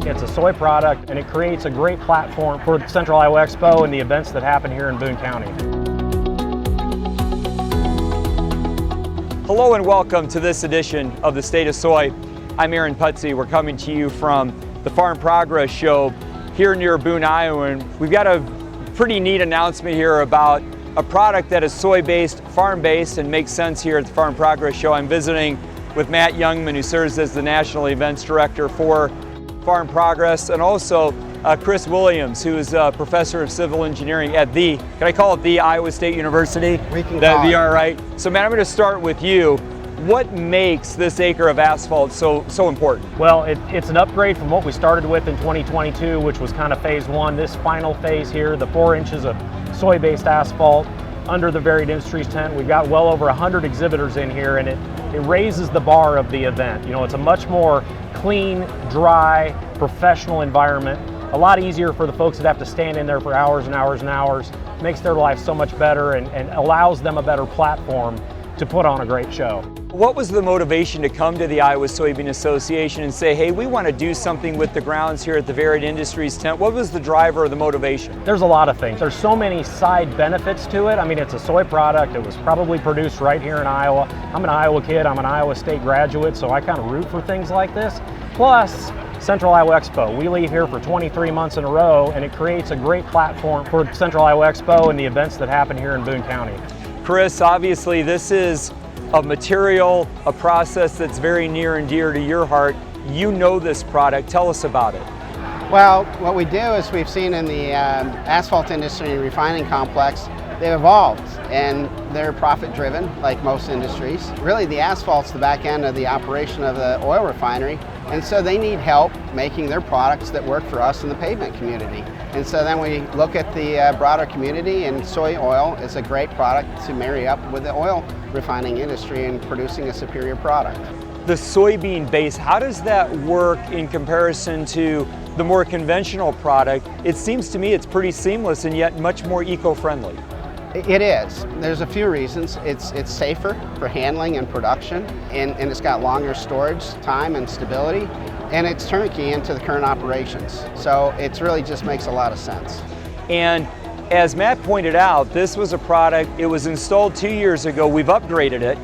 It's a soy product, and it creates a great platform for the Central Iowa Expo and the events that happen here in Boone County. Hello and welcome to this edition of the State of Soy. I'm Aaron Putsey. We're coming to you from the Farm Progress Show here near Boone, Iowa. And we've got a pretty neat announcement here about a product that is soy-based, farm-based, and makes sense here at the Farm Progress Show. I'm visiting with Matt Youngman, who serves as the National Events Director for Farm Progress, and also Chris Williams, who is a professor of civil engineering at can I call it the Iowa State University? We can That'd call be it. all right. So Matt, I'm going to start with you. What makes this acre of asphalt so important? Well, it's an upgrade from what we started with in 2022, which was kind of phase one. This final phase here, the 4 inches of soy-based asphalt under the Varied Industries tent. We've got well over 100 exhibitors in here, and it raises the bar of the event. You know, it's a much more clean, dry, professional environment. A lot easier for the folks that have to stand in there for hours and hours and hours. Makes their life so much better and allows them a better platform to put on a great show. What was the motivation to come to the Iowa Soybean Association and say, hey, we want to do something with the grounds here at the Varied Industries tent? What was the driver or the motivation? There's a lot of things. There's so many side benefits to it. I mean, it's a soy product. It was probably produced right here in Iowa. I'm an Iowa kid. I'm an Iowa State graduate, so I kind of root for things like this. Plus, Central Iowa Expo. We leave here for 23 months in a row, and it creates a great platform for Central Iowa Expo and the events that happen here in Boone County. Chris, obviously this is a material, a process that's very near and dear to your heart. You know this product. Tell us about it. Well, what we do is we've seen in the asphalt industry and refining complex, they've evolved and they're profit driven like most industries. Really the asphalt's the back end of the operation of the oil refinery, and so they need help making their products that work for us in the pavement community. And so then we look at the broader community, and soy oil is a great product to marry up with the oil refining industry and producing a superior product. The soybean base, how does that work in comparison to the more conventional product? It seems to me it's pretty seamless and yet much more eco-friendly. It is. There's a few reasons. It's safer for handling and production, and it's got longer storage time and stability, and it's turnkey into the current operations. So it really just makes a lot of sense. And as Matt pointed out, this was a product, it was installed 2 years ago. We've upgraded it.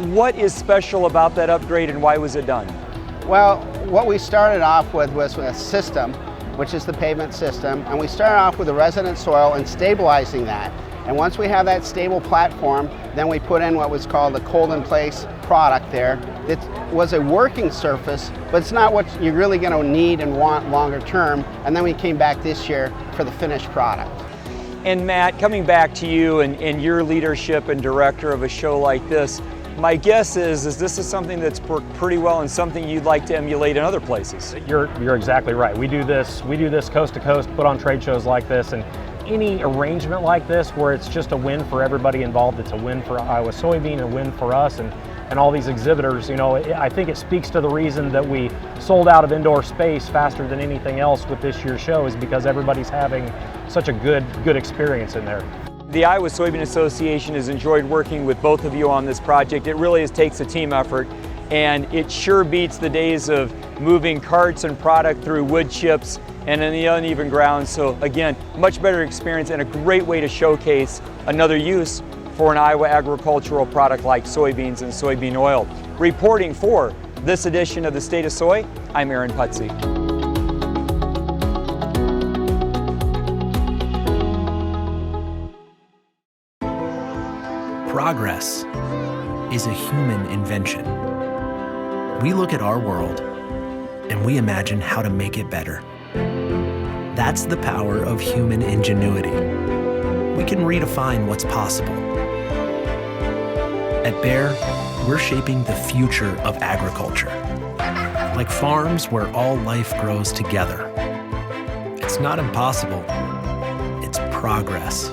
What is special about that upgrade and why was it done? Well, what we started off with was a system, which is the pavement system, and we started off with the resident soil and stabilizing that. And once we have that stable platform, then we put in what was called a cold-in-place product there. It was a working surface, but it's not what you're really going to need and want longer term. And then we came back this year for the finished product. And Matt, coming back to you and your leadership and director of a show like this, my guess is this is something that's worked pretty well and something you'd like to emulate in other places. You're exactly right. We do this coast to coast, put on trade shows like this, and any arrangement like this where it's just a win for everybody involved. It's a win for Iowa Soybean, a win for us, and all these exhibitors. You know, I think it speaks to the reason that we sold out of indoor space faster than anything else with this year's show is because everybody's having such a good experience in there. The Iowa Soybean Association has enjoyed working with both of you on this project. It really takes a team effort, and it sure beats the days of moving carts and product through wood chips and in the uneven ground. So again, much better experience and a great way to showcase another use for an Iowa agricultural product like soybeans and soybean oil. Reporting for this edition of the State of Soy, I'm Aaron Putsey. Progress is a human invention. We look at our world and we imagine how to make it better. That's the power of human ingenuity. We can redefine what's possible. At Bayer, we're shaping the future of agriculture. Like farms where all life grows together. It's not impossible, it's progress.